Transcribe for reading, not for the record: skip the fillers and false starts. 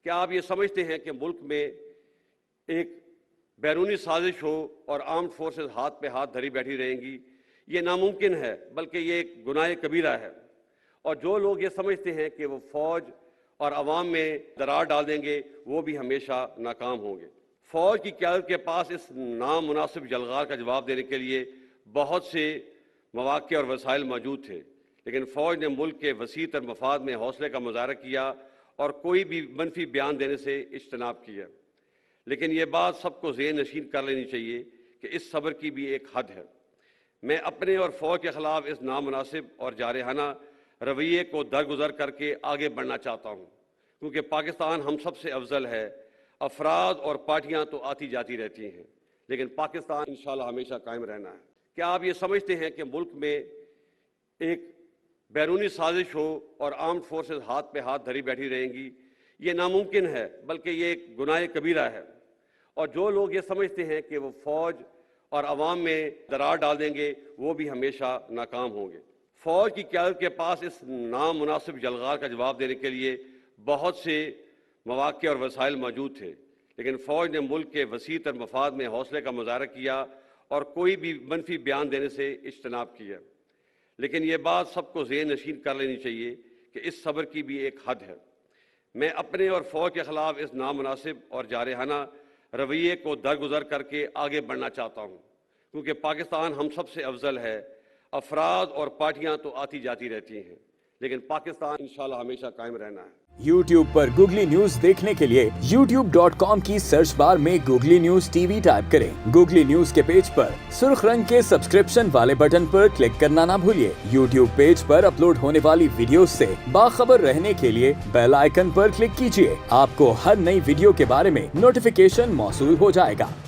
کیا آپ یہ سمجھتے ہیں کہ ملک میں ایک بیرونی سازش ہو اور آرمڈ فورسز ہاتھ پہ ہاتھ دھری بیٹھی رہیں گی؟ یہ ناممکن ہے، بلکہ یہ ایک گناہ کبیرہ ہے۔ اور جو لوگ یہ سمجھتے ہیں کہ وہ فوج اور عوام میں درار ڈال دیں گے، وہ بھی ہمیشہ ناکام ہوں گے۔ فوج کی قیادت کے پاس اس نامناسب جلغار کا جواب دینے کے لیے بہت سے مواقع اور وسائل موجود تھے، لیکن فوج نے ملک کے وسیع تر مفاد میں حوصلے کا مظاہرہ کیا اور کوئی بھی منفی بیان دینے سے اجتناب کیا۔ لیکن یہ بات سب کو ذہن نشین کر لینی چاہیے کہ اس صبر کی بھی ایک حد ہے۔ میں اپنے اور فوج کے خلاف اس نامناسب اور جارحانہ رویے کو درگزر کر کے آگے بڑھنا چاہتا ہوں، کیونکہ پاکستان ہم سب سے افضل ہے۔ افراد اور پارٹیاں تو آتی جاتی رہتی ہیں، لیکن پاکستان انشاءاللہ ہمیشہ قائم رہنا ہے۔ کیا آپ یہ سمجھتے ہیں کہ ملک میں ایک بیرونی سازش ہو اور آرمڈ فورسز ہاتھ پہ ہاتھ دھری بیٹھی رہیں گی؟ یہ ناممکن ہے، بلکہ یہ ایک گناہ کبیرہ ہے۔ اور جو لوگ یہ سمجھتے ہیں کہ وہ فوج اور عوام میں درار ڈال دیں گے، وہ بھی ہمیشہ ناکام ہوں گے۔ فوج کی قیادت کے پاس اس نامناسب جلغار کا جواب دینے کے لیے بہت سے مواقع اور وسائل موجود تھے، لیکن فوج نے ملک کے وسیع تر مفاد میں حوصلے کا مظاہرہ کیا اور کوئی بھی منفی بیان دینے سے اجتناب کیا۔ لیکن یہ بات سب کو ذہن نشین کر لینی چاہیے کہ اس صبر کی بھی ایک حد ہے۔ میں اپنے اور فوج کے خلاف اس نامناسب اور جارحانہ رویے کو درگزر کر کے آگے بڑھنا چاہتا ہوں، کیونکہ پاکستان ہم سب سے افضل ہے۔ افراد اور پارٹیاں تو آتی جاتی رہتی ہیں، لیکن پاکستان انشاءاللہ ہمیشہ قائم رہنا ہے۔ YouTube پر گوگلی نیوز دیکھنے کے لیے youtube.com کی سرچ بار میں googly news T V type کریں۔ گوگلی نیوز کے پیج پر سرخ رنگ کے سبسکرپشن والے بٹن پر کلک کرنا نہ بھولیے۔ YouTube پیج پر اپلوڈ ہونے والی ویڈیوز سے باخبر رہنے کے لیے بیل آئیکن پر کلک کیجیے۔ آپ کو ہر نئی ویڈیو کے بارے میں نوٹیفیکیشن موصول ہو جائے گا۔